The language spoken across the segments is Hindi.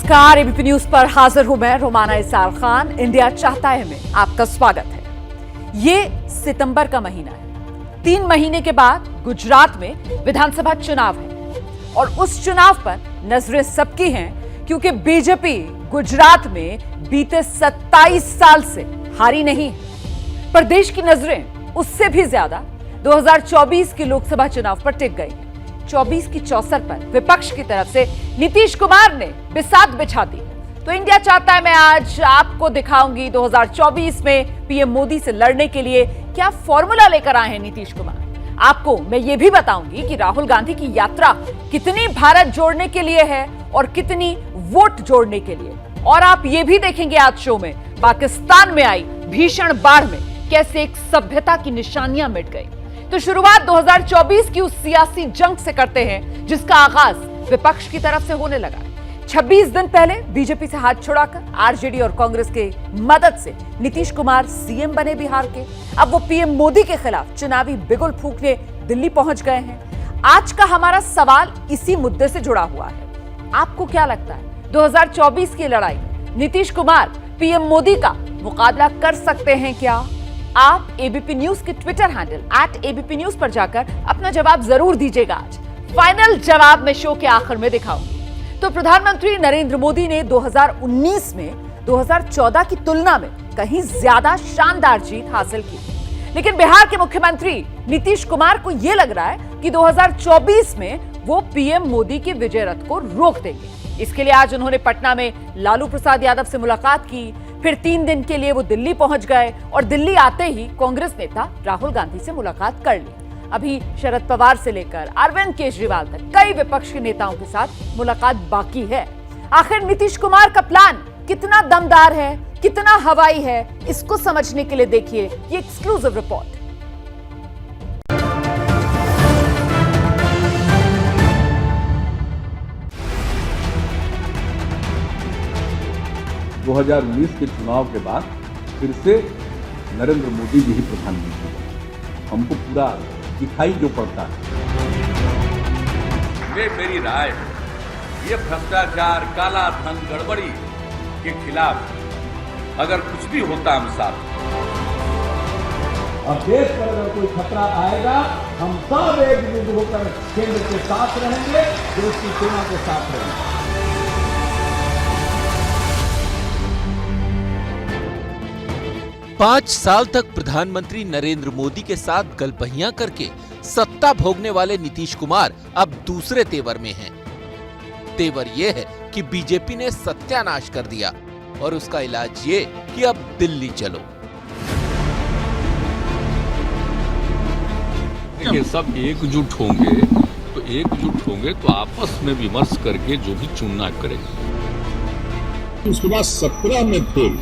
नमस्कार, एबीपी न्यूज पर हाजिर हूं मैं रोमाना इसार खान। इंडिया चाहता है में आपका स्वागत है। ये सितंबर का महीना है। 3 महीने के बाद गुजरात में विधानसभा चुनाव है और उस चुनाव पर नजरें सबकी हैं क्योंकि बीजेपी गुजरात में बीते 27 साल से हारी नहीं है। पर देश की नजरें उससे भी ज्यादा 2024 के लोकसभा चुनाव पर टिक गई है। 24 की चौसर पर विपक्ष की तरफ से नीतीश कुमार ने बिसात बिछा दी। तो इंडिया चाहता है मैं आज आपको दिखाऊंगी 2024 में पीएम मोदी से लड़ने के लिए क्या फॉर्मूला लेकर आए हैं नीतीश कुमार। आपको मैं ये भी बताऊंगी कि राहुल गांधी की यात्रा कितनी भारत जोड़ने के लिए है और कितनी वोट जोड़ने के लिए। और आप ये भी देखेंगे आज शो में पाकिस्तान में आई भीषण बाढ़ में कैसे एक सभ्यता की निशानियां मिट गई। तो शुरुआत 2024 की उस सियासी जंग से करते हैं जिसका आगाज विपक्ष की तरफ से होने लगा। 26 दिन पहले बीजेपी से हाथ छुड़ाकर आरजेडी और कांग्रेस के मदद से नीतीश कुमार सीएम बने बिहार के। अब वो पीएम मोदी के खिलाफ चुनावी बिगुल फूंकने दिल्ली पहुंच गए हैं। आज का हमारा सवाल इसी मुद्दे से जुड़ा हुआ है। आपको क्या लगता है 2024 की लड़ाई नीतीश कुमार पीएम मोदी का मुकाबला कर सकते हैं क्या? आप एबीपी न्यूज के ट्विटर हैंडल @ABP न्यूज पर जाकर अपना जवाब जरूर दीजिएगा। आज फाइनल जवाब मैं शो के आखिर में दिखाऊंगी। तो प्रधानमंत्री नरेंद्र मोदी ने 2019 में 2014 की तुलना में कहीं ज्यादा शानदार जीत हासिल की, लेकिन बिहार के मुख्यमंत्री नीतीश कुमार को यह लग रहा है कि 2024 में वो पीएम मोदी के विजय रथ को रोक देंगे। इसके लिए आज उन्होंने पटना में लालू प्रसाद यादव से मुलाकात की। फिर 3 दिन के लिए वो दिल्ली पहुंच गए और दिल्ली आते ही कांग्रेस नेता राहुल गांधी से मुलाकात कर ली। अभी शरद पवार से लेकर अरविंद केजरीवाल तक कई विपक्ष के नेताओं के साथ मुलाकात बाकी है। आखिर नीतीश कुमार का प्लान कितना दमदार है, कितना हवाई है, इसको समझने के लिए देखिए ये एक्सक्लूसिव रिपोर्ट। के चुनाव के बाद फिर से नरेंद्र मोदी जी ही प्रधानमंत्री बने। हमको पूरा दिखाई जो पड़ता है। ये मेरी राय है, ये भ्रष्टाचार, काला धन, गड़बड़ी के खिलाफ अगर कुछ भी होता हम साथ। और देश पर अगर कोई खतरा आएगा हम सब एकजुट होकर केंद्र के साथ रहेंगे, देश की सेना के साथ रहेंगे। 5 साल तक प्रधानमंत्री नरेंद्र मोदी के साथ गलबहियां करके सत्ता भोगने वाले नीतीश कुमार अब दूसरे तेवर में हैं। तेवर यह है कि बीजेपी ने सत्यानाश कर दिया और उसका इलाज ये कि अब दिल्ली चलो। ये सब एकजुट होंगे तो आपस में विमर्श करके जो भी चुनना करेंगे। उसके बाद 17 में फिर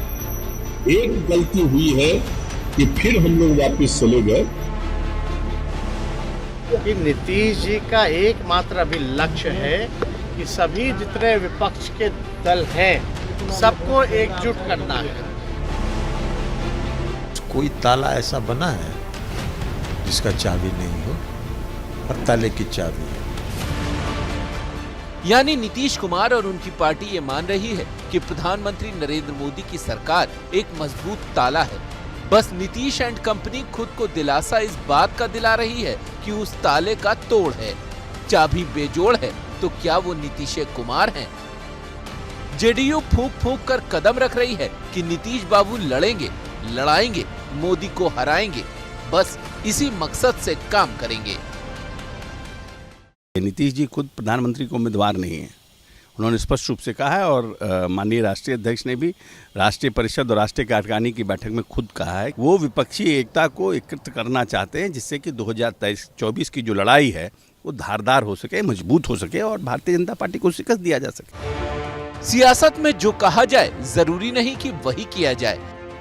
एक गलती हुई है कि फिर हम लोग वापस चले गए। कि नीतीश जी का एकमात्र अभी लक्ष्य है कि सभी जितने विपक्ष के दल हैं सबको एकजुट करना है। कोई ताला ऐसा बना है जिसका चाबी नहीं हो, और ताले की चाबी है। यानी नीतीश कुमार और उनकी पार्टी ये मान रही है कि प्रधानमंत्री नरेंद्र मोदी की सरकार एक मजबूत ताला है। बस नीतीश एंड कंपनी खुद को दिलासा इस बात का दिला रही है कि उस ताले का तोड़ है। चाबी बेजोड़ है तो क्या वो नीतीश कुमार हैं? जेडीयू फूंक फूंक कर कदम रख रही है कि नीतीश बाबू लड़ेंगे, लड़ाएंगे, मोदी को हराएंगे। बस इसी मकसद से काम करेंगे। नीतीश जी खुद प्रधानमंत्री को उम्मीदवार नहीं है, उन्होंने स्पष्ट रूप से कहा है। और माननीय राष्ट्रीय अध्यक्ष ने भी राष्ट्रीय परिषद और राष्ट्रीय कार्यकारिणी की बैठक में खुद कहा है वो विपक्षी एकता को एकत्रित करना चाहते हैं, जिससे कि 2024 की जो लड़ाई है वो धारदार हो सके, मजबूत हो सके और भारतीय जनता पार्टी को शिकस्त दिया जा सके। सियासत में जो कहा जाए जरूरी नहीं कि वही किया जाए।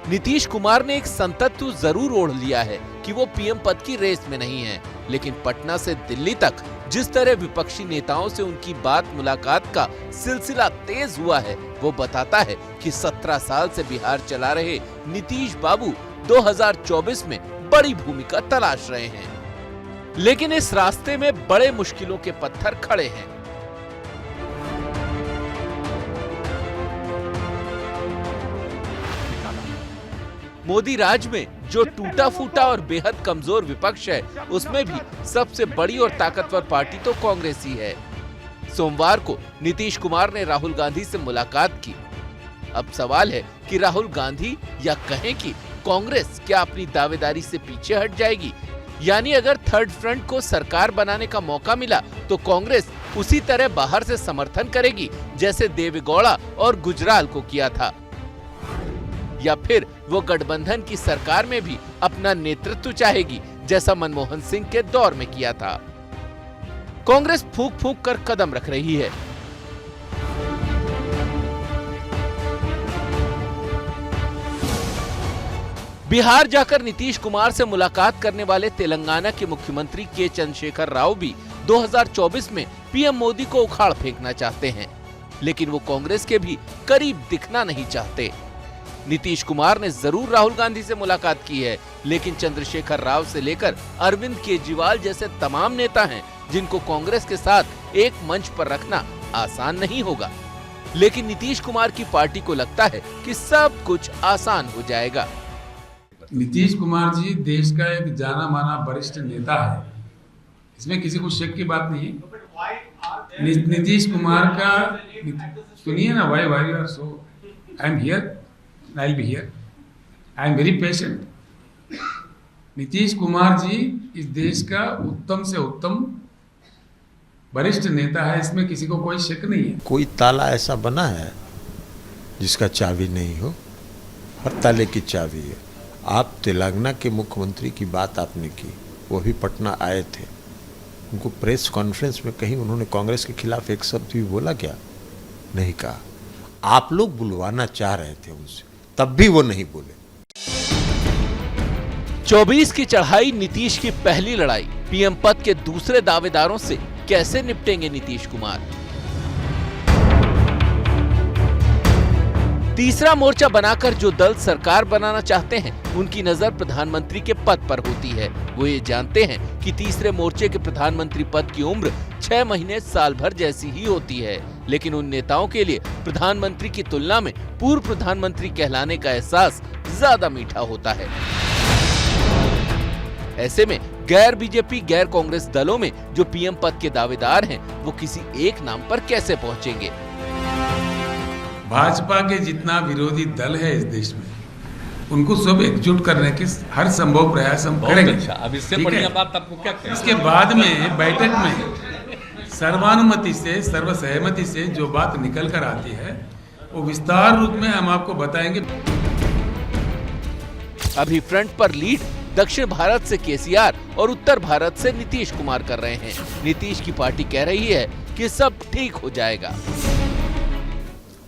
नीतीश कुमार ने एक संतत्व जरूर ओढ़ लिया है कि वो पीएम पद की रेस में नहीं है, लेकिन पटना से दिल्ली तक जिस तरह विपक्षी नेताओं से उनकी बात मुलाकात का सिलसिला तेज हुआ है वो बताता है कि 17 साल से बिहार चला रहे नीतीश बाबू 2024 में बड़ी भूमिका तलाश रहे हैं। लेकिन इस रास्ते में बड़े मुश्किलों के पत्थर खड़े हैं। मोदी राज में जो टूटा फूटा और बेहद कमजोर विपक्ष है, उसमें भी सबसे बड़ी और ताकतवर पार्टी तो कांग्रेस ही है। सोमवार को नीतीश कुमार ने राहुल गांधी से मुलाकात की। अब सवाल है कि राहुल गांधी या कहें कि कांग्रेस क्या अपनी दावेदारी से पीछे हट जाएगी? यानी अगर थर्ड फ्रंट को सरकार बनाने का मौका मिला तो कांग्रेस उसी तरह बाहर से समर्थन करेगी जैसे देवेगौड़ा और गुजराल को किया था, या फिर वो गठबंधन की सरकार में भी अपना नेतृत्व चाहेगी जैसा मनमोहन सिंह के दौर में किया था। कांग्रेस फूंक फूंक कर कदम रख रही है। बिहार जाकर नीतीश कुमार से मुलाकात करने वाले तेलंगाना के मुख्यमंत्री के चंद्रशेखर राव भी 2024 में पीएम मोदी को उखाड़ फेंकना चाहते हैं, लेकिन वो कांग्रेस के भी करीब दिखना नहीं चाहते। नीतीश कुमार ने जरूर राहुल गांधी से मुलाकात की है, लेकिन चंद्रशेखर राव से लेकर अरविंद केजरीवाल जैसे तमाम नेता हैं जिनको कांग्रेस के साथ एक मंच पर रखना आसान नहीं होगा। लेकिन नीतीश कुमार की पार्टी को लगता है कि सब कुछ आसान हो जाएगा। नीतीश कुमार जी देश का एक जाना माना वरिष्ठ नेता है, इसमें किसी को शक की बात नहीं है। नीतीश कुमार का सुनिए ना, why you are so, I am here, I will be here, I am very patient. Nitish Kumar ji इस देश का उत्तम से उत्तम वरिष्ठ नेता है, इसमें किसी को कोई शक नहीं है। कोई ताला ऐसा बना है जिसका चाबी नहीं हो? हर ताले की चाबी है। आप तेलंगाना के मुख्यमंत्री की बात आपने की, वो भी पटना आए थे। उनको प्रेस कॉन्फ्रेंस में कहीं उन्होंने कांग्रेस के खिलाफ एक शब्द भी बोला क्या? नहीं कहा। आप लोग बुलवाना चाह रहे थे उनसे, तब भी वो नहीं बोले। 24 की चढ़ाई, नीतीश की पहली लड़ाई। पीएम पद के दूसरे दावेदारों से कैसे निपटेंगे नीतीश कुमार? तीसरा मोर्चा बनाकर जो दल सरकार बनाना चाहते हैं, उनकी नजर प्रधानमंत्री के पद पर होती है। वो ये जानते हैं कि तीसरे मोर्चे के प्रधानमंत्री पद की उम्र 6 महीने साल भर जैसी ही होती है, लेकिन उन नेताओं के लिए प्रधानमंत्री की तुलना में पूर्व प्रधानमंत्री कहलाने का एहसास ज्यादा मीठा होता है। ऐसे में गैर बीजेपी, गैर कांग्रेस दलों में जो पीएम पद के दावेदार हैं, वो किसी एक नाम पर कैसे पहुंचेंगे? भाजपा के जितना विरोधी दल है इस देश में, उनको सब एकजुट करने के हर संभव प्रयास हम करेंगे। अच्छा, अब इससे बढ़िया बात आपको क्या कहें? इसके बाद में बैठक में सर्वानुमति से, सर्वसहमति से जो बात निकल कर आती है, वो विस्तार रूप में हम आपको बताएंगे। अभी फ्रंट पर लीड दक्षिण भारत से केसीआर और उत्तर भारत से नीतीश कुमार कर रहे हैं। नीतीश की पार्टी कह रही है कि सब ठीक हो जाएगा।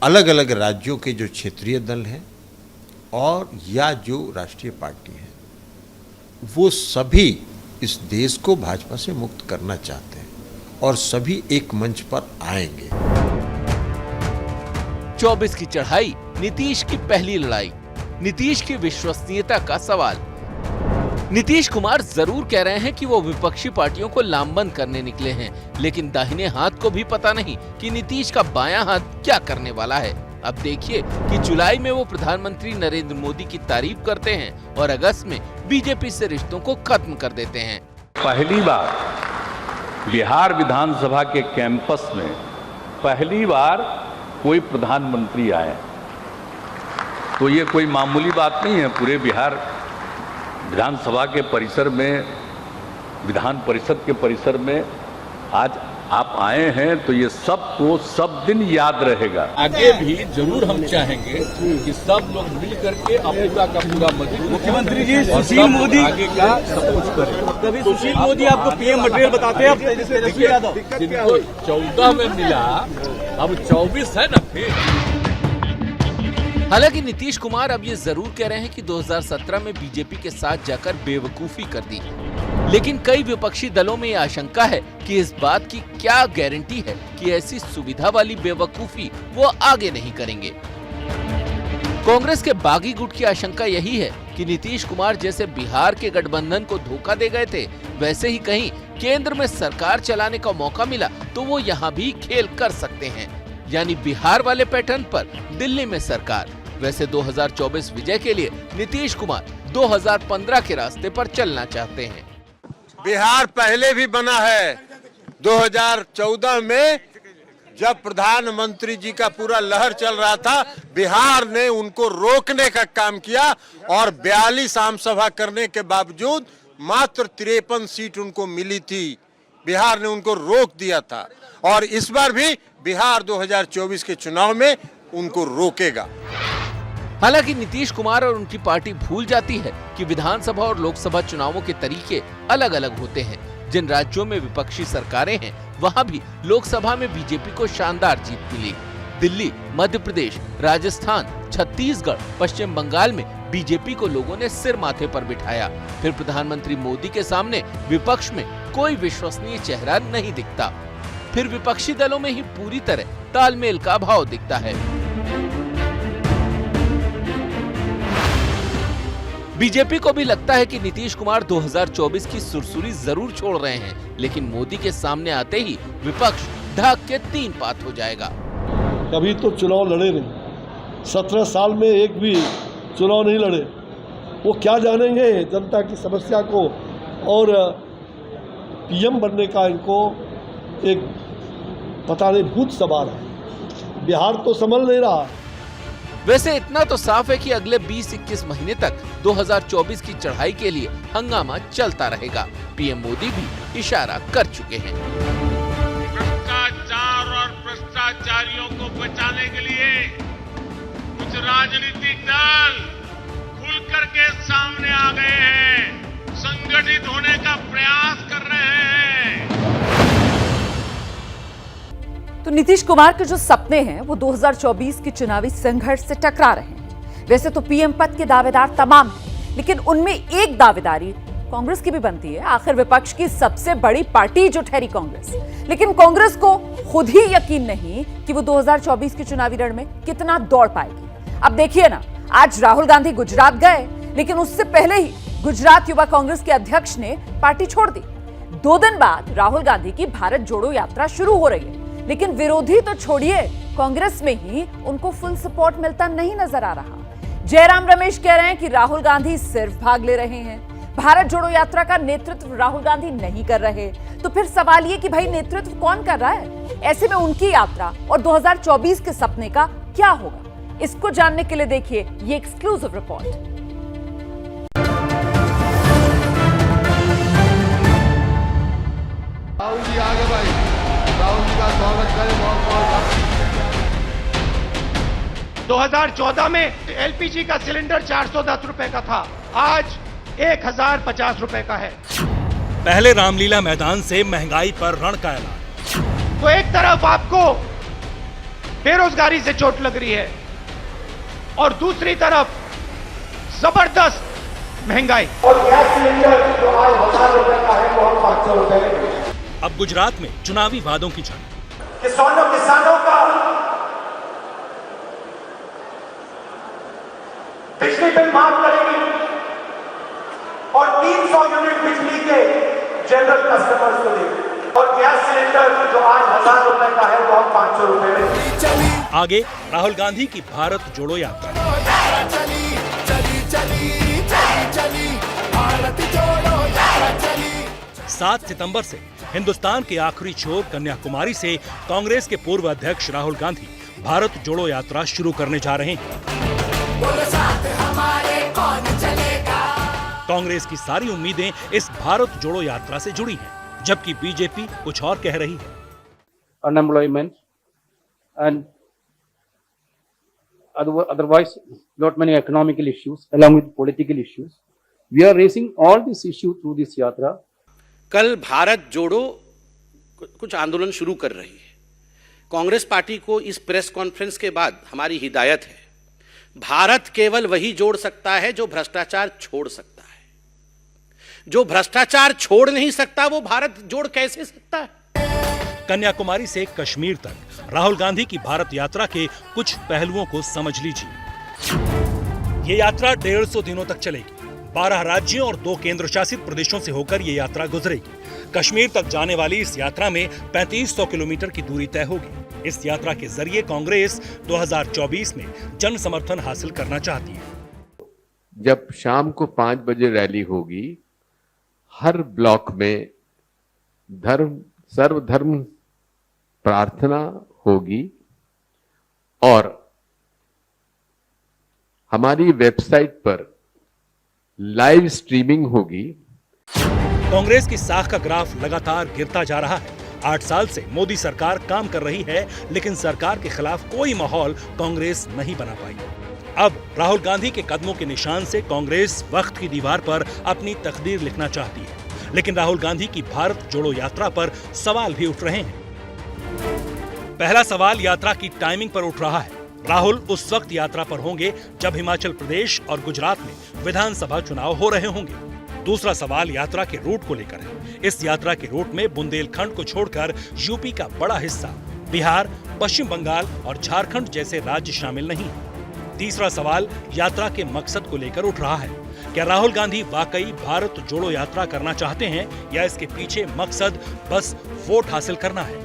अलग अलग राज्यों के जो क्षेत्रीय दल हैं और या जो राष्ट्रीय पार्टी है, वो सभी इस देश को भाजपा से मुक्त करना चाहते हैं और सभी एक मंच पर आएंगे। 24 की चढ़ाई, नीतीश की पहली लड़ाई। नीतीश की विश्वसनीयता का सवाल। नीतीश कुमार जरूर कह रहे हैं कि वो विपक्षी पार्टियों को लामबंद करने निकले हैं, लेकिन दाहिने हाथ को भी पता नहीं कि नीतीश का बायां हाथ क्या करने वाला है। अब देखिए कि जुलाई में वो प्रधानमंत्री नरेंद्र मोदी की तारीफ करते हैं और अगस्त में बीजेपी से रिश्तों को खत्म कर देते हैं। पहली बार बिहार विधानसभा के कैंपस में पहली बार कोई प्रधानमंत्री आए, तो ये कोई मामूली बात नहीं है। पूरे बिहार विधानसभा के परिसर में, विधान परिषद के परिसर में आज आप आए हैं, तो ये सबको सब दिन याद रहेगा। आगे भी जरूर हम चाहेंगे कि सब लोग मिल करके पूरा का पूरा मुख्यमंत्री जी सुशील मोदी आगे का सपोर्ट करें। कभी सुशील मोदी आपको पीएम मटेरियल बताते हैं, जिनको 14 में मिला, अब 24 है ना फिर। हालांकि नीतीश कुमार अब ये जरूर कह रहे हैं कि 2017 में बीजेपी के साथ जाकर बेवकूफी कर दी, लेकिन कई विपक्षी दलों में ये आशंका है कि इस बात की क्या गारंटी है कि ऐसी सुविधा वाली बेवकूफी वो आगे नहीं करेंगे। कांग्रेस के बागी गुट की आशंका यही है कि नीतीश कुमार जैसे बिहार के गठबंधन को धोखा दे गए थे, वैसे ही कहीं केंद्र में सरकार चलाने का मौका मिला तो वो यहाँ भी खेल कर सकते हैं, यानी बिहार वाले पैटर्न पर दिल्ली में सरकार। वैसे 2024 विजय के लिए नीतीश कुमार 2015 के रास्ते पर चलना चाहते हैं। बिहार पहले भी बना है। 2014 में जब प्रधानमंत्री जी का पूरा लहर चल रहा था, बिहार ने उनको रोकने का काम किया और 42 आम सभा करने के बावजूद मात्र 53 सीट उनको मिली थी। बिहार ने उनको रोक दिया था और इस बार भी बिहार 2024 के चुनाव में उनको रोकेगा। हालांकि नीतीश कुमार और उनकी पार्टी भूल जाती है कि विधानसभा और लोकसभा चुनावों के तरीके अलग अलग होते हैं। जिन राज्यों में विपक्षी सरकारें हैं, वहां भी लोकसभा में बीजेपी को शानदार जीत मिली। दिल्ली, मध्य प्रदेश, राजस्थान, छत्तीसगढ़, पश्चिम बंगाल में बीजेपी को लोगों ने सिर माथे पर बिठाया। फिर प्रधानमंत्री मोदी के सामने विपक्ष में कोई विश्वसनीय चेहरा नहीं दिखता। फिर विपक्षी दलों में ही पूरी तरह तालमेल का अभाव दिखता है। बीजेपी को भी लगता है कि नीतीश कुमार 2024 की सुरसुरी जरूर छोड़ रहे हैं, लेकिन मोदी के सामने आते ही विपक्ष ढाक के 3 पात हो जाएगा। कभी तो चुनाव लड़े नहीं, 17 साल में एक भी चुनाव नहीं लड़े। वो क्या जानेंगे जनता की समस्या को, और पीएम बनने का इनको एक पता नहीं भूत सवार है। बिहार तो संभल नहीं रहा। वैसे इतना तो साफ है कि अगले 20-21 महीने तक 2024 की चढ़ाई के लिए हंगामा चलता रहेगा। पीएम मोदी भी इशारा कर चुके हैं। भ्रष्टाचार और भ्रष्टाचारियों को बचाने के लिए कुछ राजनीतिक दल खुल करके सामने आ गए हैं, संगठित होने का प्रयास कर रहे हैं। तो नीतीश कुमार के जो सपने हैं वो 2024 के चुनावी संघर्ष से टकरा रहे हैं। वैसे तो पीएम पद के दावेदार तमाम हैं, लेकिन उनमें एक दावेदारी कांग्रेस की भी बनती है। आखिर विपक्ष की सबसे बड़ी पार्टी जो ठहरी कांग्रेस, लेकिन कांग्रेस को खुद ही यकीन नहीं कि वो 2024 के चुनावी रण में कितना दौड़ पाएगी। अब देखिए ना, आज राहुल गांधी गुजरात गए, लेकिन उससे पहले ही गुजरात युवा कांग्रेस के अध्यक्ष ने पार्टी छोड़ दी। 2 दिन बाद राहुल गांधी की भारत जोड़ो यात्रा शुरू हो रही है, लेकिन विरोधी तो छोड़िए, कांग्रेस में ही उनको फुल सपोर्ट मिलता नहीं नजर आ रहा। जयराम रमेश कह रहे हैं कि राहुल गांधी सिर्फ भाग ले रहे हैं, भारत जोड़ो यात्रा का नेतृत्व राहुल गांधी नहीं कर रहे। तो फिर सवाल ये कि भाई नेतृत्व कौन कर रहा है? ऐसे में उनकी यात्रा और 2024 के सपने का क्या होगा? इसको जानने के लिए देखिए ये एक्सक्लूसिव रिपोर्ट। राहुल जी आ गए भाई, राहुल जी का स्वागत करें बहुत-बहुत। 2014 में एलपीजी का सिलेंडर 410 रुपए का था, आज 1050 रुपए का है। पहले रामलीला मैदान से महंगाई पर रण का ऐलान। तो एक तरफ आपको बेरोजगारी से चोट लग रही है और दूसरी तरफ जबरदस्त महंगाई। और गैस सिलेंडर जो आज 1000 रुपए का है वो 500 रुपए। अब गुजरात में चुनावी वादों की झांकी। किसानों का बिजली बिल माफ करेगी और 300 यूनिट बिजली के जनरल कस्टमर्स को देगी, और गैस सिलेंडर जो आज 1000 रुपए का है वो 500 रुपए में। आगे राहुल गांधी की भारत जोड़ो यात्रा। 7 सितंबर से हिंदुस्तान के आखिरी छोर कन्याकुमारी से कांग्रेस के पूर्व अध्यक्ष राहुल गांधी भारत जोड़ो यात्रा शुरू करने जा रहे हैं। कांग्रेस की सारी उम्मीदें इस भारत जोड़ो यात्रा से जुड़ी हैं, जबकि बीजेपी कुछ और कह रही है। Unemployment and otherwise not many economical issues along with political issues. We are raising all these issues through this yatra. कल भारत जोड़ो कुछ आंदोलन शुरू कर रही है। कांग्रेस पार्टी को इस प्रेस कॉन्फ्रेंस के बाद हमारी हिदायत है, भारत केवल वही जोड़ सकता है जो भ्रष्टाचार छोड़ सकता है। जो भ्रष्टाचार छोड़ नहीं सकता वो भारत जोड़ कैसे सकता है? कन्याकुमारी से कश्मीर तक राहुल गांधी की भारत यात्रा के कुछ पहलुओं को समझ लीजिए। ये यात्रा 150 दिनों तक चलेगी। 12 राज्यों और 2 केंद्र शासित प्रदेशों से होकर ये यात्रा गुजरेगी। कश्मीर तक जाने वाली इस यात्रा में 3500 किलोमीटर की दूरी तय होगी। इस यात्रा के जरिए कांग्रेस 2024 में जन समर्थन हासिल करना चाहती है। जब शाम को 5 बजे रैली होगी, हर ब्लॉक में सर्वधर्म प्रार्थना होगी और हमारी वेबसाइट पर लाइव स्ट्रीमिंग होगी। कांग्रेस की साख का ग्राफ लगातार गिरता जा रहा है। 8 साल से मोदी सरकार काम कर रही है, लेकिन सरकार के खिलाफ कोई माहौल कांग्रेस नहीं बना पाई। अब राहुल गांधी के कदमों के निशान से कांग्रेस वक्त की दीवार पर अपनी तकदीर लिखना चाहती है, लेकिन राहुल गांधी की भारत जोड़ो यात्रा पर सवाल भी उठ रहे हैं। पहला सवाल यात्रा की टाइमिंग पर उठ रहा है। राहुल उस वक्त यात्रा पर होंगे जब हिमाचल प्रदेश और गुजरात में विधानसभा चुनाव हो रहे होंगे। दूसरा सवाल यात्रा के रूट को लेकर है। इस यात्रा के रूट में बुंदेलखंड को छोड़कर यूपी का बड़ा हिस्सा, बिहार, पश्चिम बंगाल और झारखंड जैसे राज्य शामिल नहीं है। तीसरा सवाल यात्रा के मकसद को लेकर उठ रहा है। क्या राहुल गांधी वाकई भारत जोड़ो यात्रा करना चाहते हैं या इसके पीछे मकसद बस वोट हासिल करना है?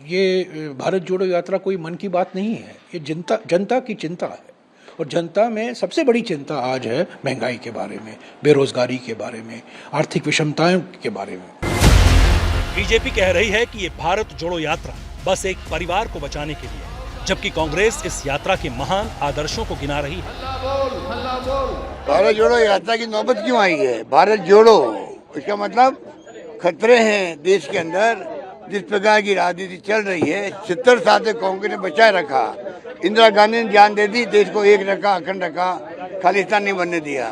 ये भारत जोड़ो यात्रा कोई मन की बात नहीं है, ये जनता की चिंता है। और जनता में सबसे बड़ी चिंता आज है महंगाई के बारे में, बेरोजगारी के बारे में, आर्थिक विषमताओं के बारे में। बीजेपी कह रही है कि ये भारत जोड़ो यात्रा बस एक परिवार को बचाने के लिए, जबकि कांग्रेस इस यात्रा के महान आदर्शों को गिना रही है। भारत जोड़ो यात्रा की नौबत क्यों आई है? भारत जोड़ो, इसका मतलब खतरे हैं देश के अंदर। जिस प्रकार की राजनीति चल रही है, 70 साल से कांग्रेस ने बचाए रखा। इंदिरा गांधी ने जान दे दी, देश को एक रखा, अखंड रखा, खालिस्तान नहीं बनने दिया।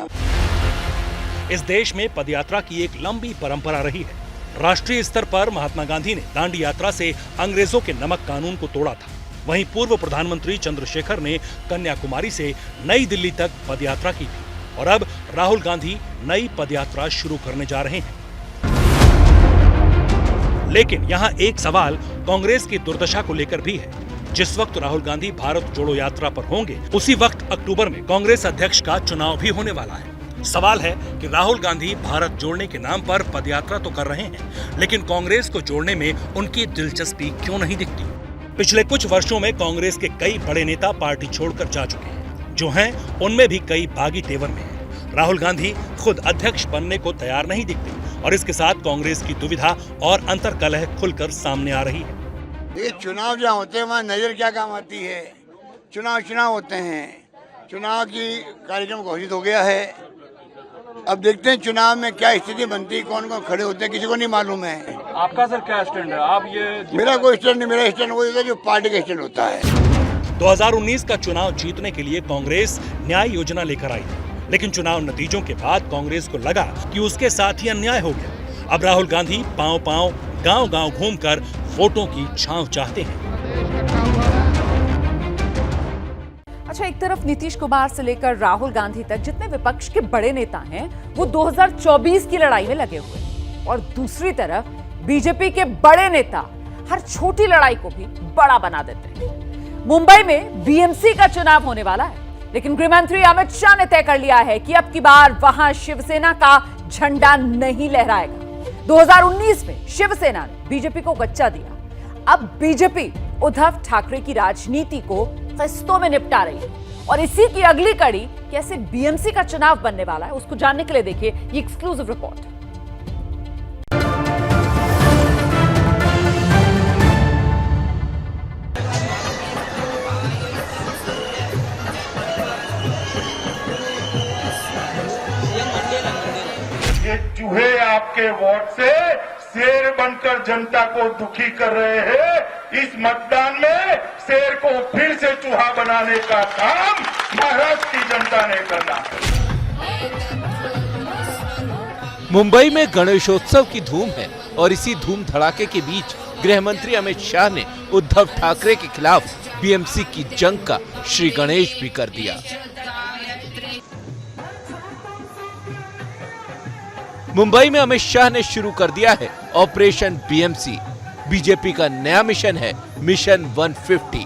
इस देश में पदयात्रा की एक लंबी परंपरा रही है। राष्ट्रीय स्तर पर महात्मा गांधी ने दांडी यात्रा से अंग्रेजों के नमक कानून को तोड़ा था। वहीं पूर्व प्रधानमंत्री चंद्रशेखर ने कन्याकुमारी से नई दिल्ली तक पदयात्रा की थी और अब राहुल गांधी नई पदयात्रा शुरू करने जा रहे हैं। लेकिन यहाँ एक सवाल कांग्रेस की दुर्दशा को लेकर भी है। जिस वक्त राहुल गांधी भारत जोड़ो यात्रा पर होंगे, उसी वक्त अक्टूबर में कांग्रेस अध्यक्ष का चुनाव भी होने वाला है। सवाल है कि राहुल गांधी भारत जोड़ने के नाम पर पदयात्रा तो कर रहे हैं, लेकिन कांग्रेस को जोड़ने में उनकी दिलचस्पी क्यों नहीं दिखती? पिछले कुछ वर्षों में कांग्रेस के कई बड़े नेता पार्टी छोड़कर जा चुके हैं। जो हैं, उनमें भी कई बागी तेवर में हैं। राहुल गांधी खुद अध्यक्ष बनने को तैयार नहीं दिखते और इसके साथ कांग्रेस की दुविधा और अंतर्कलह खुलकर सामने आ रही है। ये चुनाव जहाँ होते हैं वहाँ नजर क्या काम आती है? चुनाव होते हैं, चुनाव की कार्यक्रम घोषित हो गया है। अब देखते हैं चुनाव में क्या स्थिति बनती है, कौन कौन खड़े होते हैं, किसी को नहीं मालूम है। आपका सर क्या स्टैंड है? आप ये मेरा कोई स्टैंड नहीं, मेरा स्टैंड वही होता है जो पार्टी का स्टैंड होता है। 2019 का चुनाव जीतने के लिए कांग्रेस न्याय योजना लेकर आई, लेकिन चुनाव नतीजों के बाद कांग्रेस को लगा कि उसके साथ ही अन्याय हो गया। अब राहुल गांधी पांव-पांव, गांव-गांव घूमकर वोटों की छांव चाहते हैं। अच्छा, एक तरफ नीतीश कुमार से लेकर राहुल गांधी तक जितने विपक्ष के बड़े नेता हैं, वो 2024 की लड़ाई में लगे हुए हैं, और दूसरी तरफ बीजेपी के बड़े नेता हर छोटी लड़ाई को भी बड़ा बना देते हैं। मुंबई में बीएमसी का चुनाव होने वाला है, लेकिन गृहमंत्री अमित शाह ने तय कर लिया है कि अब की बार वहां शिवसेना का झंडा नहीं लहराएगा। 2019 में शिवसेना ने बीजेपी को गच्चा दिया। अब बीजेपी उद्धव ठाकरे की राजनीति को किस्तों में निपटा रही है, और इसी की अगली कड़ी कैसे बीएमसी का चुनाव बनने वाला है, उसको जानने के लिए देखिए ये एक्सक्लूसिव रिपोर्ट। ये चूहे आपके वोट से शेर बनकर जनता को दुखी कर रहे हैं। इस मतदान में शेर को फिर से चूहा बनाने का काम महाराष्ट्र की जनता ने करना है। मुंबई में गणेशोत्सव की धूम है और इसी धूम धड़ाके के बीच गृह मंत्री अमित शाह ने उद्धव ठाकरे के खिलाफ बीएमसी की जंग का श्री गणेश भी कर दिया। मुंबई में अमित शाह ने शुरू कर दिया है ऑपरेशन बीएमसी। बीजेपी का नया मिशन है मिशन 150।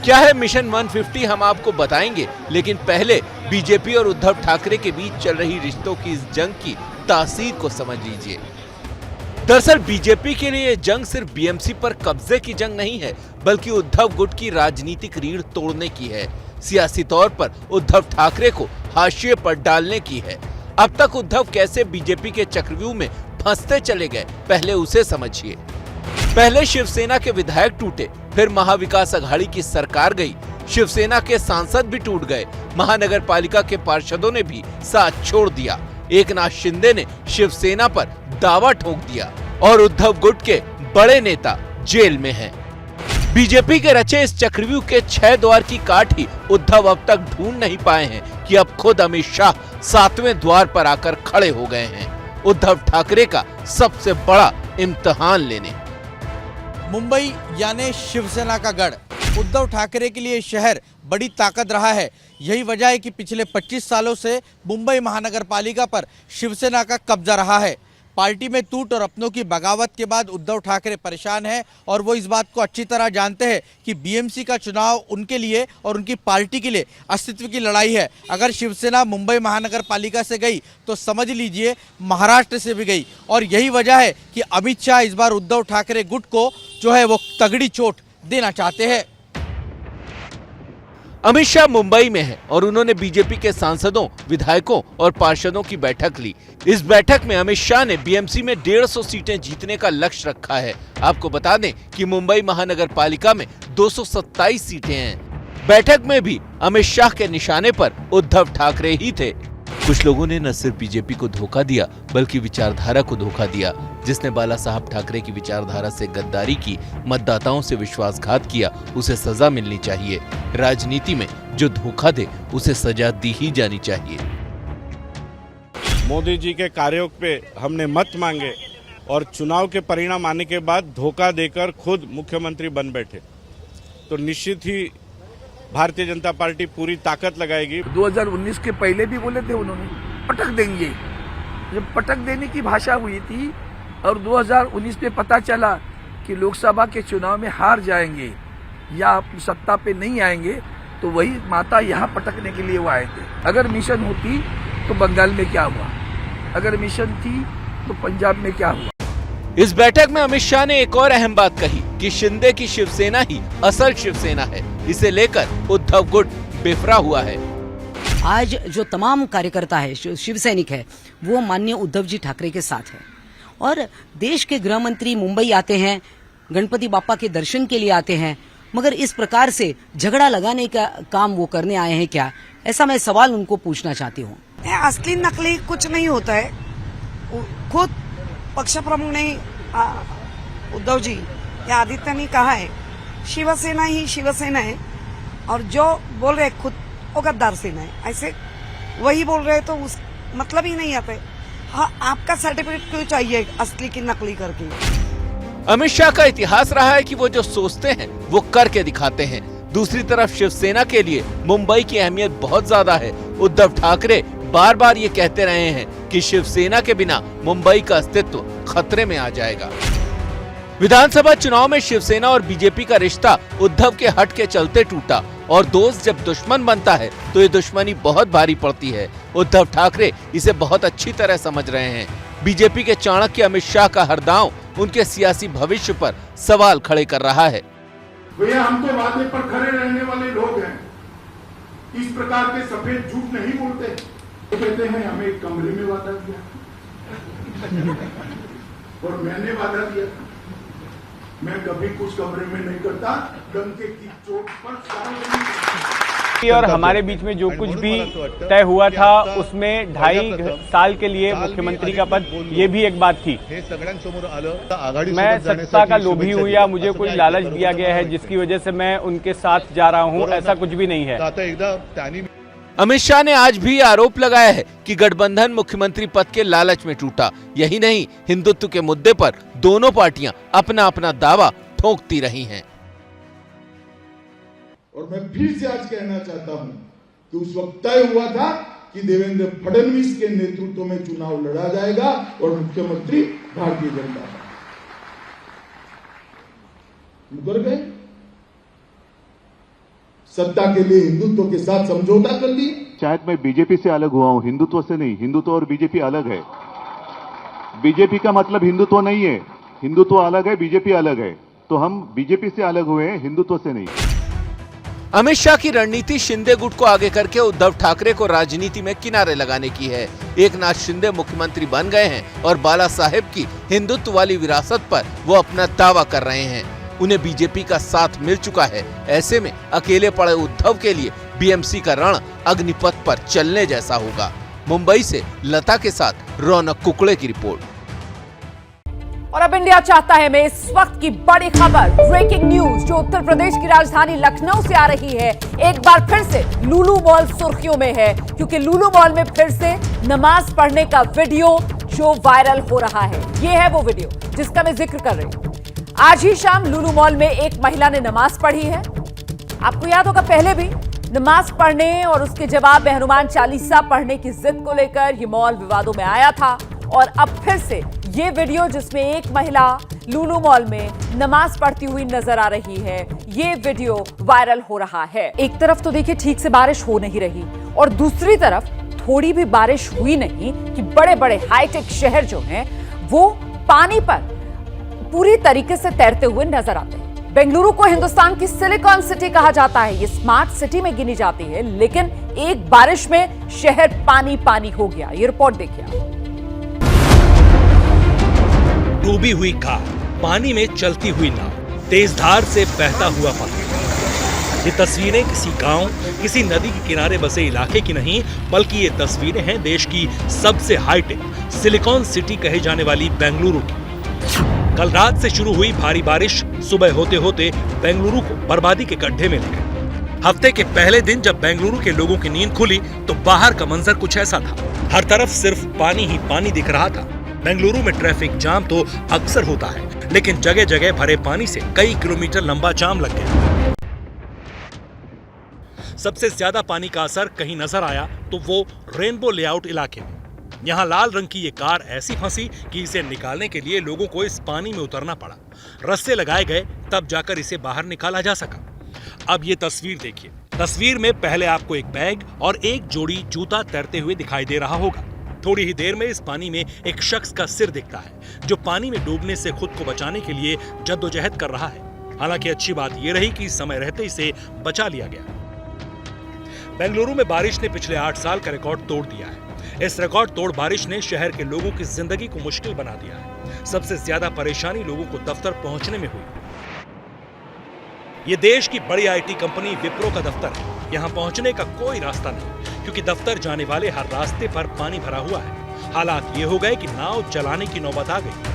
क्या है मिशन 150 हम आपको बताएंगे, लेकिन पहले बीजेपी और उद्धव ठाकरे के बीच चल रही रिश्तों की इस जंग की तासीर को समझ लीजिए। दरअसल बीजेपी के लिए ये जंग सिर्फ बीएमसी पर कब्जे की जंग नहीं है, बल्कि उद्धव गुट की राजनीतिक रीढ़ तोड़ने की है। सियासी तौर पर उद्धव ठाकरे को हाशिए पर डालने की है। अब तक उद्धव कैसे बीजेपी के चक्रव्यूह में फंसते चले गए, पहले उसे समझिए। पहले शिवसेना के विधायक टूटे, फिर महाविकास अघाड़ी की सरकार गई, शिवसेना के सांसद भी टूट गए, महानगर पालिका के पार्षदों ने भी साथ छोड़ दिया, एकनाथ शिंदे ने शिवसेना पर दावा ठोक दिया और उद्धव गुट के बड़े नेता जेल में हैं। बीजेपी के रचे इस चक्रव्यूह के 6 द्वार की काट ही उद्धव अब तक ढूंढ नहीं पाए हैं कि अब खुद अमित शाह 7वें द्वार पर आकर खड़े हो गए हैं, उद्धव ठाकरे का सबसे बड़ा इम्तिहान लेने। मुंबई यानी शिवसेना का गढ़, उद्धव ठाकरे के लिए शहर बड़ी ताकत रहा है। यही वजह है कि पिछले 25 सालों से मुंबई महानगर पालिका पर शिवसेना का कब्जा रहा है। पार्टी में टूट और अपनों की बगावत के बाद उद्धव ठाकरे परेशान हैं और वो इस बात को अच्छी तरह जानते हैं कि बीएमसी का चुनाव उनके लिए और उनकी पार्टी के लिए अस्तित्व की लड़ाई है। अगर शिवसेना मुंबई महानगर पालिका से गई तो समझ लीजिए महाराष्ट्र से भी गई, और यही वजह है कि अमित शाह इस बार उद्धव ठाकरे गुट को जो है वो तगड़ी चोट देना चाहते हैं। अमित शाह मुंबई में है और उन्होंने बीजेपी के सांसदों, विधायकों और पार्षदों की बैठक ली। इस बैठक में अमित शाह ने बीएमसी में 150 सीटें जीतने का लक्ष्य रखा है। आपको बता दें कि मुंबई महानगर पालिका में 227 सीटें हैं। बैठक में भी अमित शाह के निशाने पर उद्धव ठाकरे ही थे। कुछ लोगों ने न सिर्फ बीजेपी को धोखा दिया, बल्कि विचारधारा को धोखा दिया। जिसने बाला साहब ठाकरे की विचारधारा से गद्दारी की, मतदाताओं से विश्वासघात किया, उसे सजा मिलनी चाहिए। राजनीति में जो धोखा दे उसे सजा दी ही जानी चाहिए। मोदी जी के कार्यों पे हमने मत मांगे और चुनाव के परिणाम आने के बाद धोखा देकर खुद मुख्यमंत्री बन बैठे, तो निश्चित ही भारतीय जनता पार्टी पूरी ताकत लगाएगी। 2019 के पहले भी बोले थे उन्होंने पटक देंगे, जब पटक देने की भाषा हुई थी और 2019 में पता चला कि लोकसभा के चुनाव में हार जाएंगे या सत्ता पे नहीं आएंगे, तो वही माता यहाँ पटकने के लिए वो आए थे। अगर मिशन होती तो बंगाल में क्या हुआ, अगर मिशन थी तो पंजाब में क्या हुआ। इस बैठक में अमित शाह ने एक और अहम बात कही कि शिंदे की शिवसेना ही असल शिवसेना है। इसे लेकर उद्धव गुट बेफरा हुआ है। आज जो तमाम कार्यकर्ता है, शिव सैनिक है, वो माननीय उद्धव जी ठाकरे के साथ है। और देश के गृह मंत्री मुंबई आते हैं, गणपति बापा के दर्शन के लिए आते हैं, मगर इस प्रकार से झगड़ा लगाने का काम वो करने आए हैं क्या? ऐसा मैं सवाल उनको पूछना चाहती हूँ। असली नकली कुछ नहीं होता है। खुद पक्ष प्रमुख ने उद्धव जी या आदित्य ने कहा है शिवसेना ही शिवसेना है, और जो बोल रहे खुद वो गद्दार सेना है, ऐसे वही बोल रहे तो उस मतलब ही नहीं आता है। हाँ, आपका सर्टिफिकेट क्यों चाहिए असली की नकली करके? अमित शाह का इतिहास रहा है कि वो जो सोचते हैं वो करके दिखाते हैं। दूसरी तरफ शिवसेना के लिए मुंबई की अहमियत बहुत ज्यादा है। उद्धव ठाकरे बार बार ये कहते रहे हैं कि शिवसेना के बिना मुंबई का अस्तित्व खतरे में आ जाएगा। विधानसभा चुनाव में शिवसेना और बीजेपी का रिश्ता उद्धव के हट के चलते टूटा, और दोस्त जब दुश्मन बनता है तो ये दुश्मनी बहुत भारी पड़ती है। उद्धव ठाकरे इसे बहुत अच्छी तरह समझ रहे हैं। बीजेपी के चाणक्य अमित शाह का हर दांव उनके सियासी भविष्य पर सवाल खड़े कर रहा है। भैया, हम तो वादे पर खड़े रहने वाले लोग हैं, इस प्रकार के सफेद झूठ नहीं बोलते। तो कहते हैं हमें एक कमरे में वादा दिया और मैंने वादा दिया, मैं कभी कुछ कमरे में नहीं करता, डंके की चोट पर। और हमारे बीच में जो कुछ भी तय हुआ था उसमें 2.5 साल के लिए मुख्यमंत्री का पद, ये भी एक बात थी। मैं सत्ता का लोभी हूँ या मुझे कोई लालच दिया गया है जिसकी वजह से मैं उनके साथ जा रहा हूँ, ऐसा कुछ भी नहीं है। अमित शाह ने आज भी आरोप लगाया है कि गठबंधन मुख्यमंत्री पद के लालच में टूटा। यही नहीं, हिंदुत्व के मुद्दे पर दोनों पार्टियां अपना अपना दावा ठोकती रही हैं। और मैं फिर से आज कहना चाहता हूं कि उस वक्त तय हुआ था कि देवेंद्र फडणवीस के नेतृत्व में चुनाव लड़ा जाएगा और मुख्यमंत्री भारतीय जनता पार्टी। मुकर गए, सत्ता के लिए हिंदुत्व के साथ समझौता कर लिए। शायद मैं बीजेपी से अलग हुआ हूं, हिंदुत्व से नहीं। हिंदुत्व और बीजेपी अलग है। बीजेपी का मतलब हिंदुत्व नहीं है, हिंदुत्व अलग है, बीजेपी अलग है। तो हम बीजेपी से अलग हुए हैं, हिंदुत्व से नहीं। अमित शाह की रणनीति शिंदे गुट को आगे करके उद्धव ठाकरे को राजनीति में किनारे लगाने की है। एकनाथ शिंदे मुख्यमंत्री बन गए हैं और बाला साहेब की हिंदुत्व वाली विरासत पर वो अपना दावा कर रहे हैं। उन्हें बीजेपी का साथ मिल चुका है। ऐसे में अकेले पड़े उद्धव के लिए बीएमसी का रण अग्निपथ पर चलने जैसा होगा। मुंबई से लता के साथ रौनक कुकड़े की रिपोर्ट। और अब इंडिया चाहता है में इस वक्त की बड़ी खबर, ब्रेकिंग न्यूज जो उत्तर प्रदेश की राजधानी लखनऊ से आ रही है। एक बार फिर से लुलु मॉल सुर्खियों में है, क्योंकि लुलु मॉल में फिर से नमाज पढ़ने का वीडियो जो वायरल हो रहा है। ये है वो वीडियो जिसका मैं जिक्र कर रही हूं। आज ही शाम लुलु मॉल में एक महिला ने नमाज पढ़ी है। आपको याद होगा पहले भी नमाज पढ़ने और उसके जवाब में हनुमान चालीसा पढ़ने की जिद को लेकर ये मॉल विवादों में आया था। और अब फिर से ये वीडियो जिसमें एक महिला लुलु मॉल में नमाज पढ़ती हुई नजर आ रही है, ये वीडियो वायरल हो रहा है। एक तरफ तो देखिए ठीक से बारिश हो नहीं रही और दूसरी तरफ थोड़ी भी बारिश हुई नहीं कि बड़े बड़े हाईटेक शहर जो हैं वो पानी पर पूरी तरीके से तैरते हुए नजर आते हैं। बेंगलुरु को हिंदुस्तान की सिलिकॉन सिटी कहा जाता है। ये स्मार्ट सिटी में गिनी जाती है, लेकिन एक बारिश में शहर पानी पानी हो गया। ये रिपोर्ट देखिए। डूबी हुई कार, पानी में चलती हुई नाव, तेज धार से बहता हुआ पानी। ये तस्वीरें किसी गांव, किसी नदी के किनारे बसे इलाके की नहीं, बल्कि ये तस्वीरें हैं देश की सबसे हाईटेक सिलिकॉन सिटी कहे जाने वाली बेंगलुरु की। कल रात से शुरू हुई भारी बारिश सुबह होते होते बेंगलुरु को बर्बादी के गड्ढे में ले गई। हफ्ते के पहले दिन जब बेंगलुरु के लोगों की नींद खुली तो बाहर का मंजर कुछ ऐसा था। हर तरफ सिर्फ पानी ही पानी दिख रहा था। बेंगलुरु में ट्रैफिक जाम तो अक्सर होता है, लेकिन जगह जगह भरे पानी से कई किलोमीटर लंबा जाम लग गया। सबसे ज्यादा पानी का असर कहीं नजर आया तो वो रेनबो लेआउट इलाके में। यहाँ लाल रंग की ये कार ऐसी फंसी कि इसे निकालने के लिए लोगों को इस पानी में उतरना पड़ा। रस्से लगाए गए तब जाकर इसे बाहर निकाला जा सका। अब ये तस्वीर देखिए। तस्वीर में पहले आपको एक बैग और एक जोड़ी जूता तैरते हुए दिखाई दे रहा होगा। थोड़ी ही देर में इस पानी में एक शख्स का सिर दिखता है जो पानी में डूबने से खुद को बचाने के लिए जद्दोजहद कर रहा है। हालांकि अच्छी बात यह रही कि समय रहते इसे बचा लिया गया। बेंगलुरु में बारिश ने पिछले 8 साल का रिकॉर्ड तोड़ दिया है। इस रिकॉर्ड तोड़ बारिश ने शहर के लोगों की जिंदगी को मुश्किल बना दिया है। सबसे ज्यादा परेशानी लोगों को दफ्तर पहुंचने में हुई। ये देश की बड़ी आईटी कंपनी विप्रो का दफ्तर है। यहाँ पहुंचने का कोई रास्ता नहीं, क्योंकि दफ्तर जाने वाले हर रास्ते पर पानी भरा हुआ है। हालात ये हो गए कि नाव चलाने की नौबत आ गई।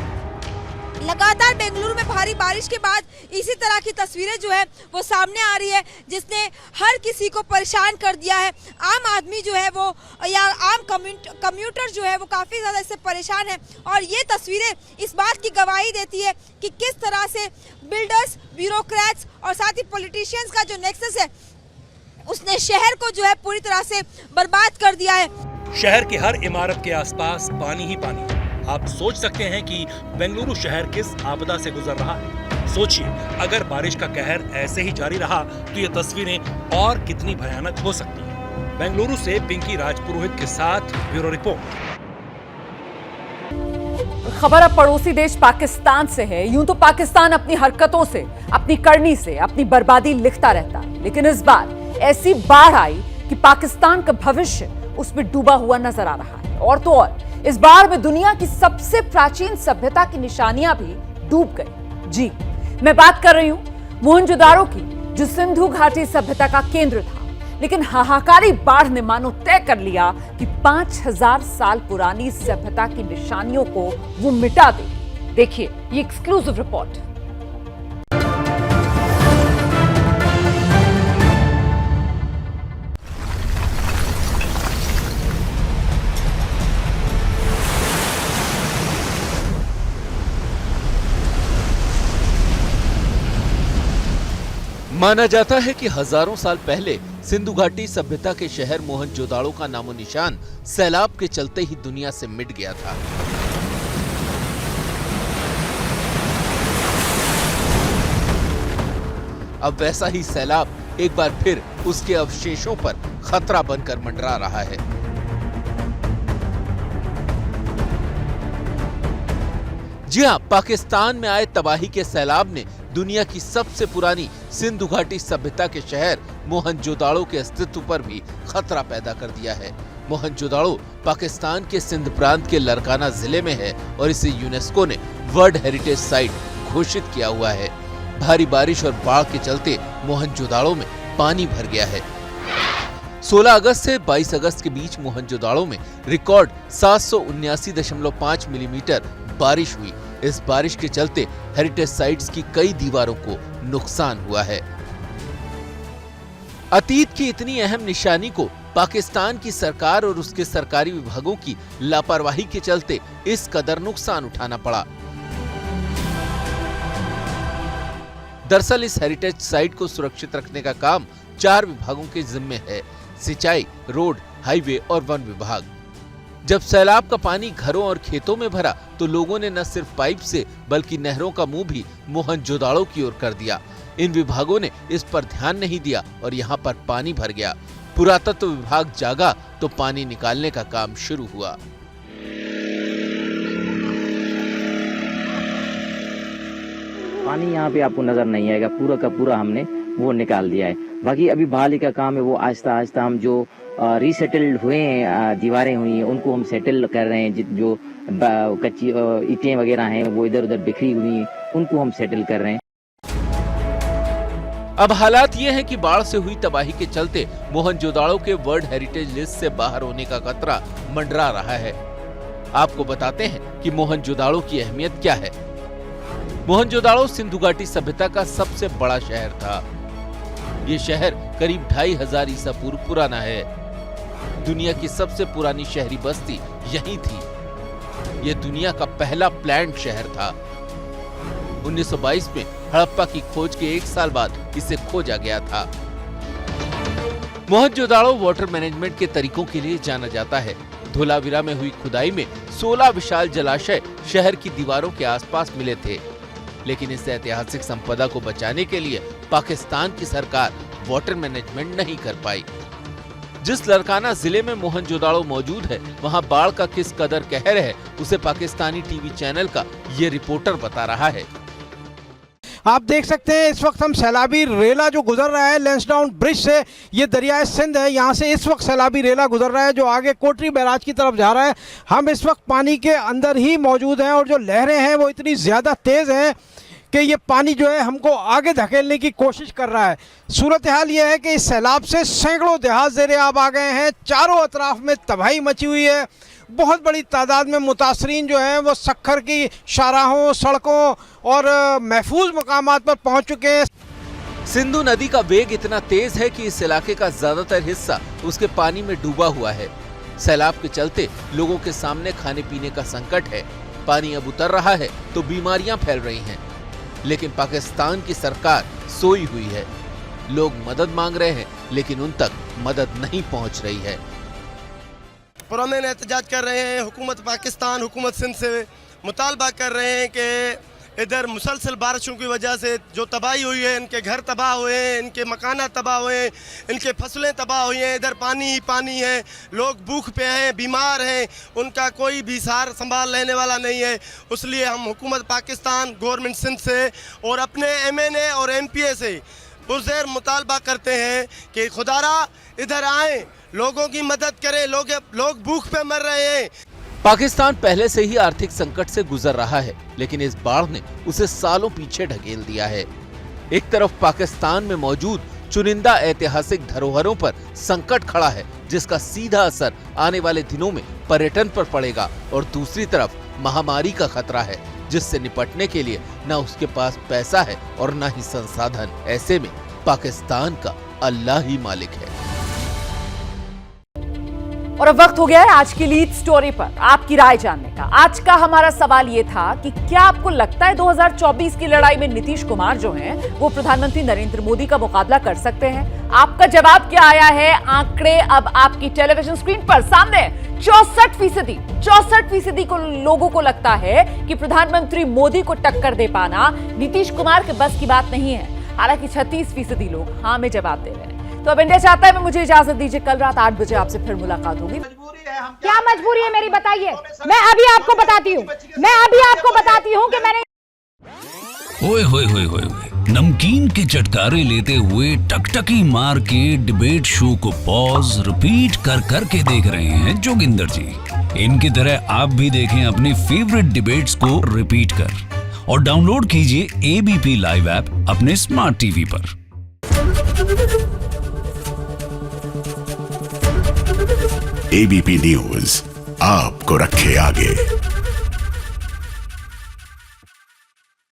लगातार बेंगलुरु में भारी बारिश के बाद इसी तरह की तस्वीरें जो है वो सामने आ रही है, जिसने हर किसी को परेशान कर दिया है। आम आदमी जो है वो या आम कम्यूटर जो है वो काफ़ी ज़्यादा इससे परेशान है। और ये तस्वीरें इस बात की गवाही देती है कि किस तरह से बिल्डर्स, ब्यूरोक्रेट्स और साथ ही पॉलिटिशियंस का जो नेक्सस है उसने शहर को जो है पूरी तरह से बर्बाद कर दिया है। शहर की हर इमारत के आसपास पानी ही पानी। आप सोच सकते हैं कि बेंगलुरु शहर किस आपदा से गुजर रहा है। सोचिए, अगर बारिश का कहर ऐसे ही जारी रहा तो ये तस्वीरें और कितनी भयानक हो सकती हैं। बेंगलुरु से पिंकी राजपुरोहित के साथ ब्यूरो रिपोर्ट। खबर अब पड़ोसी देश पाकिस्तान से है। यूं तो पाकिस्तान अपनी हरकतों से, अपनी करनी से अपनी बर्बादी लिखता रहता है, लेकिन इस बार ऐसी बाढ़ आई कि पाकिस्तान का भविष्य उसमें डूबा हुआ नजर आ रहा है। और तो और इस बार में दुनिया की सबसे प्राचीन सभ्यता की निशानियां भी डूब गई। जी, मैं बात कर रही हूं मोहनजोदारो की, जो सिंधु घाटी सभ्यता का केंद्र था। लेकिन हाहाकारी बाढ़ ने मानो तय कर लिया कि 5000 साल पुरानी सभ्यता की निशानियों को वो मिटा दे। देखिए ये एक्सक्लूसिव रिपोर्ट। माना जाता है कि हजारों साल पहले सिंधु घाटी सभ्यता के शहर मोहनजोदाड़ो का नामो निशान सैलाब के चलते ही दुनिया से मिट गया था। अब वैसा ही सैलाब एक बार फिर उसके अवशेषों पर खतरा बनकर मंडरा रहा है। जी हां, पाकिस्तान में आए तबाही के सैलाब ने दुनिया की सबसे पुरानी सिंधु घाटी सभ्यता के शहर मोहनजोदाड़ो के अस्तित्व पर भी खतरा पैदा कर दिया है। मोहनजोदाड़ो पाकिस्तान के सिंध प्रांत के लरकाना जिले में है और इसे यूनेस्को ने वर्ल्ड हेरिटेज साइट घोषित किया हुआ है। भारी बारिश और बाढ़ के चलते मोहनजोदाड़ो में पानी भर गया है। 16 अगस्त से 22 अगस्त के बीच मोहनजोदाड़ो में रिकॉर्ड 779.5 मिलीमीटर बारिश हुई। इस बारिश के चलते हेरिटेज साइट्स की कई दीवारों को नुकसान हुआ है। अतीत की इतनी अहम निशानी को पाकिस्तान की सरकार और उसके सरकारी विभागों की लापरवाही के चलते इस कदर नुकसान उठाना पड़ा। दरअसल इस हेरिटेज साइट को सुरक्षित रखने का काम 4 विभागों के जिम्मे है: सिंचाई, रोड, हाईवे और वन विभाग। जब सैलाब का पानी घरों और खेतों में भरा तो लोगों ने न सिर्फ पाइप से बल्कि नहरों का मुंह भी मोहनजोदाड़ो की ओर कर दिया। इन विभागों ने इस पर ध्यान नहीं दिया और यहाँ पर पानी भर गया। पुरातत्व विभाग जागा तो पानी निकालने का काम शुरू हुआ। पानी यहाँ पे आपको नजर नहीं आएगा, पूरा का पूरा हमने वो निकाल दिया है। बाकी अभी बहाली का काम है, वो आहिस्ता आहिस्ता हम जो रीसेटल्ड हुए हैं, दीवारें हुई हैं, उनको हम सेटल कर रहे हैं। जो कच्ची ईंटें वगैरह हैं वो इधर उधर बिखरी हुई हैं, उनको हम सेटल कर रहे हैं। अब हालात ये हैं कि बाढ़ से हुई तबाही के चलते मोहनजोदाड़ो के वर्ल्ड हेरिटेज लिस्ट से बाहर होने का खतरा मंडरा रहा है। आपको बताते हैं कि मोहनजोदाड़ो की अहमियत क्या है। मोहनजोदाड़ो सिंधु घाटी सभ्यता का सबसे बड़ा शहर था। ये शहर करीब 2500 ईसा पूर्व पुराना है। दुनिया की सबसे पुरानी शहरी बस्ती यहीं थी। ये दुनिया का पहला प्लान्ड शहर था। 1922 में हड़प्पा की खोज के 1 साल बाद इसे खोजा गया था। मोहनजोदाड़ो वाटर मैनेजमेंट के तरीकों के लिए जाना जाता है। धोलावीरा में हुई खुदाई में 16 विशाल जलाशय शहर की दीवारों के आसपास मिले थे, लेकिन इस ऐतिहासिक संपदा को बचाने के लिए पाकिस्तान की सरकार वाटर मैनेजमेंट नहीं कर पाई। जिस लरकाना जिले में मोहनजोदाड़ो मौजूद है, वहां बाढ़ का किस कदर कहर है, उसे पाकिस्तानी टीवी चैनल का ये रिपोर्टर बता रहा है। आप देख सकते हैं इस वक्त हम सैलाबी रेला जो गुजर रहा है लैंसडाउन ब्रिज से, ये दरियाए सिंध है, यहाँ से इस वक्त सैलाबी रेला गुजर रहा है जो आगे कोटरी बैराज की तरफ जा रहा है। हम इस वक्त पानी के अंदर ही मौजूद हैं और जो लहरें हैं वो इतनी ज़्यादा तेज़ हैं कि ये पानी जो है हमको आगे धकेलने की कोशिश कर रहा है। सूरत हाल ये है कि इस सैलाब से सैकड़ों देहात ज़ेरे आब आ गए हैं। चारों अतराफ में तबाही मची हुई है। बहुत बड़ी तादाद में मुतासरीन जो हैं वो सक्खर की शाहराहों, सड़कों और महफूज मकामात पर पहुंच चुके हैं। सिंधु नदी का वेग इतना तेज है कि इस इलाके का ज्यादातर हिस्सा उसके पानी में डूबा हुआ है। सैलाब के चलते लोगों के सामने खाने पीने का संकट है। पानी अब उतर रहा है तो बीमारियां फैल रही हैं, लेकिन पाकिस्तान की सरकार सोई हुई है। लोग मदद मांग रहे हैं, लेकिन उन तक मदद नहीं पहुंच रही है। पुरअमन एहतजाज कर रहे हैं। हुकूमत पाकिस्तान, हुकूमत सिंध से मुतालबा कर रहे हैं कि इधर मुसलसल बारिशों की वजह से जो तबाही हुई है, इनके घर तबाह हुए हैं, इनके मकाना तबाह हुए हैं, इनके फसलें तबाह हुई हैं। इधर पानी ही पानी है, लोग भूख पे हैं, बीमार हैं, उनका कोई भी सार संभाल लेने वाला नहीं है। इसलिए हम हुकूमत पाकिस्तान, गवर्नमेंट सिंध से और अपने MNA और MPA से पुरज़ेर मुतालबा करते हैं कि खुदारा इधर आएँ, लोगों की मदद करें। लोग भूख पे मर रहे हैं। पाकिस्तान पहले से ही आर्थिक संकट से गुजर रहा है, लेकिन इस बाढ़ ने उसे सालों पीछे ढकेल दिया है। एक तरफ पाकिस्तान में मौजूद चुनिंदा ऐतिहासिक धरोहरों पर संकट खड़ा है, जिसका सीधा असर आने वाले दिनों में पर्यटन पर पड़ेगा, और दूसरी तरफ महामारी का खतरा है, जिससे निपटने के लिए न उसके पास पैसा है और न ही संसाधन। ऐसे में पाकिस्तान का अल्लाह ही मालिक है। और अब वक्त हो गया है आज की लीड स्टोरी पर आपकी राय जानने का। आज का हमारा सवाल ये था कि क्या आपको लगता है 2024 की लड़ाई में नीतीश कुमार जो हैं वो प्रधानमंत्री नरेंद्र मोदी का मुकाबला कर सकते हैं? आपका जवाब क्या आया है? आंकड़े अब आपकी टेलीविजन स्क्रीन पर सामने। 64% को लोगों को लगता है कि प्रधानमंत्री मोदी को टक्कर दे पाना नीतीश कुमार के बस की बात नहीं है। हालांकि 36% लोग हाँ में जवाब दे रहे हैं। तो अब इंडिया चाहता है में मुझे इजाजत दीजिए, कल रात 8 बजे आपसे फिर मुलाकात होगी। क्या मजबूरी है मेरी, बताइए। मैं अभी आपको बताती हूँ कि मैंने ओए होए होए होए नमकीन के चटकारे लेते हुए टकटकी मार के डिबेट शो को पॉज रिपीट कर करके देख रहे हैं जोगिंदर जी। इनकी तरह आप भी देखें अपनी फेवरेट डिबेट्स को रिपीट कर और डाउनलोड कीजिए एबीपी लाइव ऐप अपने स्मार्ट टीवी पर। एबीपी न्यूज आपको रखे आगे।